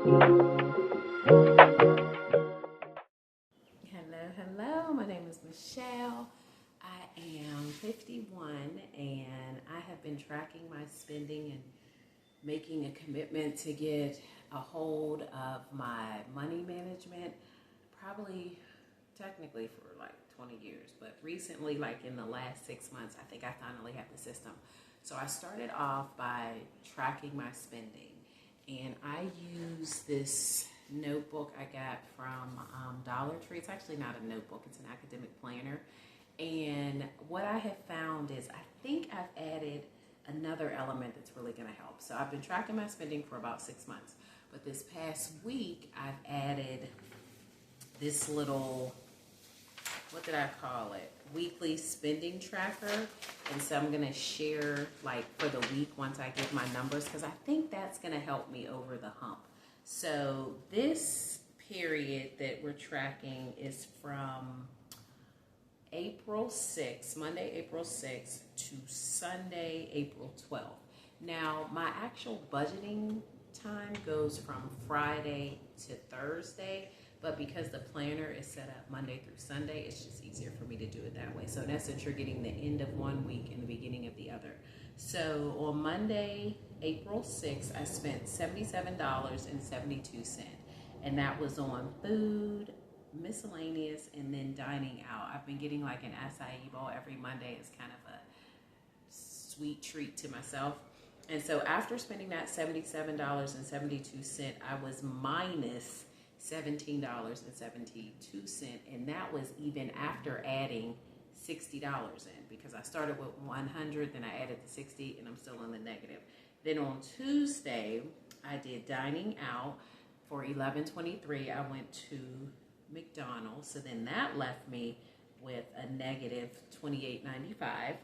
Hello, hello. My name is Michelle. I am 51 and I have been tracking my spending and making a commitment to get a hold of my money management probably technically for like 20 years, but recently, like in the last 6 months, I think I finally have the system. So I started off by tracking my spending, and I use this notebook I got from Dollar Tree. It's actually not a notebook, it's an academic planner. And what I have found is I think I've added another element that's really going to help. So I've been tracking my spending for about 6 months, but this past week I've added this little, what did I call it? Weekly spending tracker. And so I'm gonna share like for the week once I give my numbers, because I think that's gonna help me over the hump. So this period that we're tracking is from April 6th, Monday, April 6th to Sunday, April 12th. Now, my actual budgeting time goes from Friday to Thursday, but because the planner is set up Monday through Sunday, it's just easier for me to do it that way. So in essence, you're getting the end of one week and the beginning of the other. So on Monday, April 6th, I spent $77.72, and that was on food, miscellaneous, and then dining out. I've been getting like an acai bowl every Monday. It's kind of a sweet treat to myself. And so after spending that $77.72, I was minus $17.72, and that was even after adding $60 in, because I started with 100, then I added the 60, and I'm still in the negative. Then on Tuesday, I did dining out for $11.23. I went to McDonald's, so then that left me with a negative $28.95.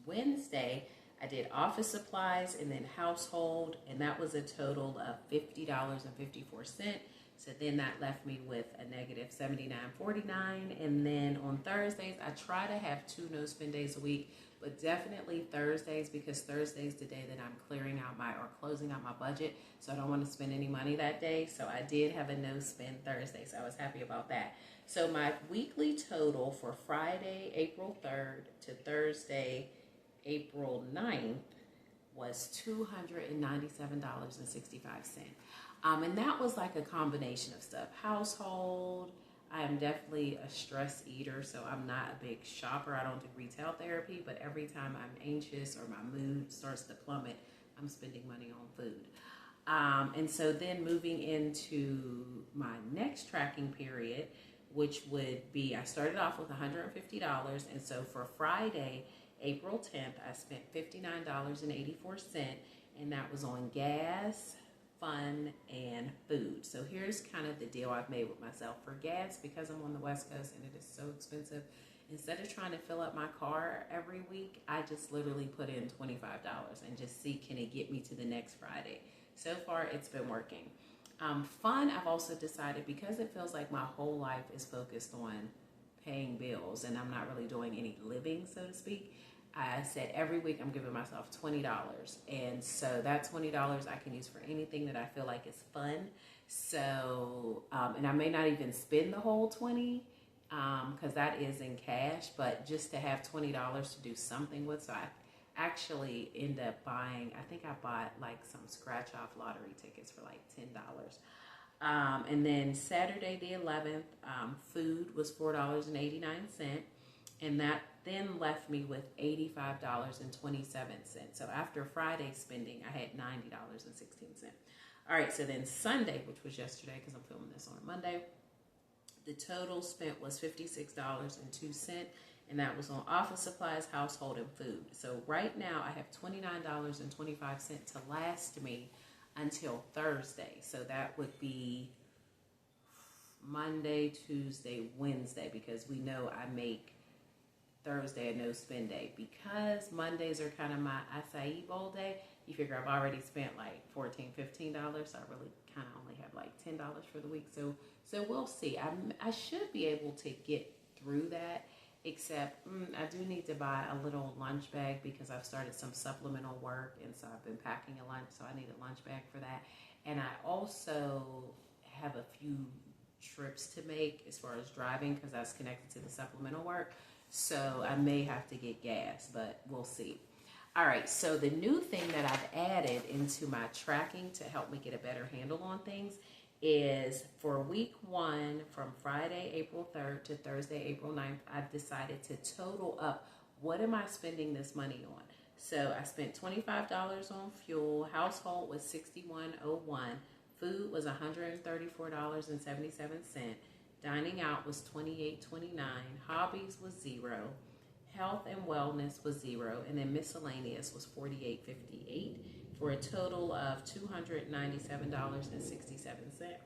Wednesday, I did office supplies and then household, and that was a total of $50.54. So then that left me with a negative $79.49. And then on Thursdays, I try to have 2 no spend days a week, but definitely Thursdays, because Thursday's the day that I'm clearing out or closing out my budget. So I don't want to spend any money that day. So I did have a no spend Thursday. So I was happy about that. So my weekly total for Friday, April 3rd to Thursday, April 9th was $297.65. And that was like a combination of stuff. Household, I am definitely a stress eater, so I'm not a big shopper. I don't do retail therapy, but every time I'm anxious or my mood starts to plummet, I'm spending money on food. And so then moving into my next tracking period, which would be, I started off with $150. And so for Friday, April 10th, I spent $59.84, and that was on gas, fun, and food. So here's kind of the deal I've made with myself. For gas, because I'm on the West Coast and it is so expensive, instead of trying to fill up my car every week, I just literally put in $25 and just see, can it get me to the next Friday? So far, it's been working. Fun, I've also decided, because it feels like my whole life is focused on paying bills and I'm not really doing any living, so to speak, I said every week I'm giving myself $20. And so that $20 I can use for anything that I feel like is fun. So, and I may not even spend the whole 20, because that is in cash, but just to have $20 to do something with. So I actually end up buying, I think I bought like some scratch off lottery tickets for like $10. And then Saturday the 11th, food was $4.89, and that then left me with $85.27. So after Friday spending, I had $90.16. All right, so then Sunday, which was yesterday, because I'm filming this on a Monday, the total spent was $56.02, and that was on office supplies, household, and food. So right now, I have $29.25 to last me until Thursday. So that would be Monday, Tuesday, Wednesday, because we know I make Thursday a no spend day. Because Mondays are kind of my acai bowl day, you figure I've already spent like $14, $15, so I really kind of only have like $10 for the week. So we'll see. I should be able to get through that except I do need to buy a little lunch bag because I've started some supplemental work, and so I've been packing a lunch, so I need a lunch bag for that. And I also have a few trips to make as far as driving because that's connected to the supplemental work. So I may have to get gas, but we'll see. All right, so the new thing that I've added into my tracking to help me get a better handle on things is for week 1 from Friday, April 3rd to Thursday, April 9th, I've decided to total up what am I spending this money on. So I spent $25 on fuel, household was $61.01, food was $134.77, dining out was $28.29, hobbies was $0, health and wellness was $0, and then miscellaneous was $48.58 for a total of $297.67,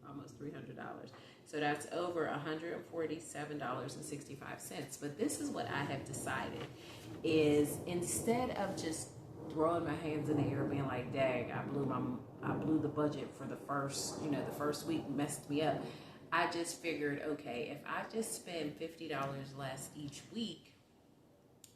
almost $300. So that's over $147.65. But this is what I have decided is instead of just throwing my hands in the air being like, dang, I blew the budget for the first week messed me up. I just figured, okay, if I just spend $50 less each week,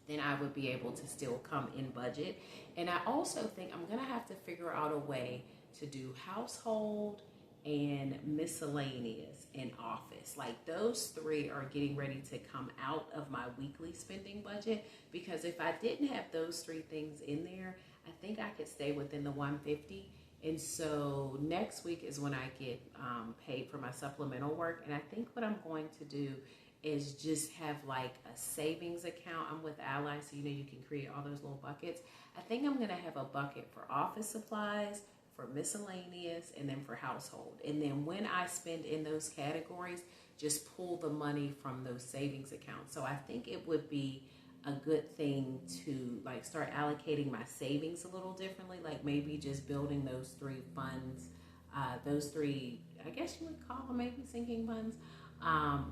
then I would be able to still come in budget. And I also think I'm gonna have to figure out a way to do household and miscellaneous and office. Like those 3 are getting ready to come out of my weekly spending budget, because if I didn't have those 3 things in there, I think I could stay within the 150. And so next week is when I get paid for my supplemental work. And I think what I'm going to do is just have like a savings account. I'm with Ally, so you can create all those little buckets. I think I'm gonna have a bucket for office supplies, for miscellaneous, and then for household. And then when I spend in those categories, just pull the money from those savings accounts. So I think it would be a good thing to like start allocating my savings a little differently, like maybe just building those 3 funds, those 3, I guess you would call them maybe sinking funds.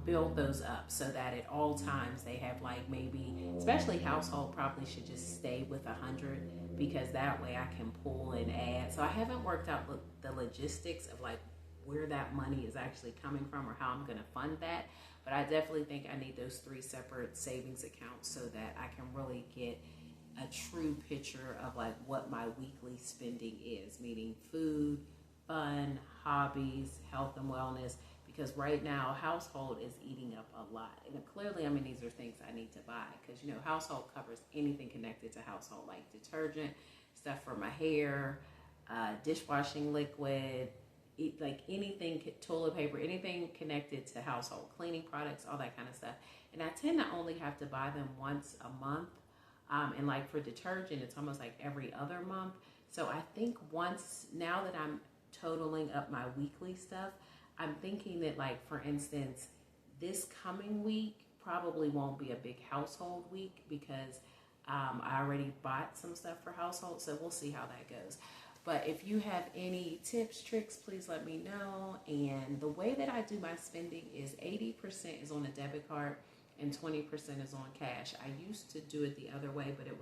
Build those up so that at all times they have like maybe, especially household probably should just stay with 100, because that way I can pull and add. So I haven't worked out the logistics of like where that money is actually coming from or how I'm going to fund that. But I definitely think I need those 3 separate savings accounts so that I can really get a true picture of like what my weekly spending is, meaning food, fun, hobbies, health and wellness. Because right now, household is eating up a lot. And clearly, these are things I need to buy. Because, household covers anything connected to household, like detergent, stuff for my hair, dishwashing liquid, like anything, toilet paper, anything connected to household, cleaning products, all that kind of stuff. And I tend to only have to buy them once a month. And like for detergent, it's almost like every other month. So I think now that I'm totaling up my weekly stuff, I'm thinking that, like, for instance, this coming week probably won't be a big household week because I already bought some stuff for household. So we'll see how that goes. But if you have any tips, tricks, please let me know. And the way that I do my spending is 80% is on a debit card and 20% is on cash. I used to do it the other way, but it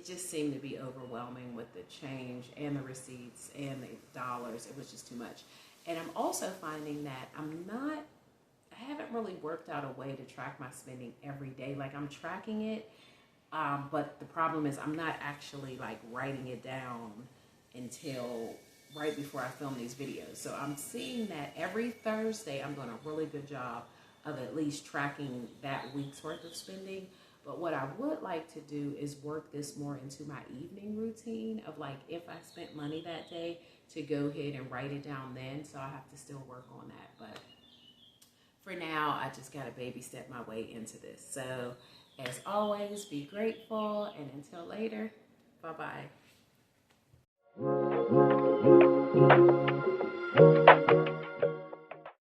just seemed to be overwhelming with the change and the receipts and the dollars. It was just too much. And I'm also finding that I haven't really worked out a way to track my spending every day. Like I'm tracking it, but the problem is I'm not actually like writing it down until right before I film these videos. So I'm seeing that every Thursday I'm doing a really good job of at least tracking that week's worth of spending. But what I would like to do is work this more into my evening routine of like if I spent money that day, to go ahead and write it down then. So I have to still work on that. But for now, I just got to baby step my way into this. So as always, be grateful. And until later, bye-bye.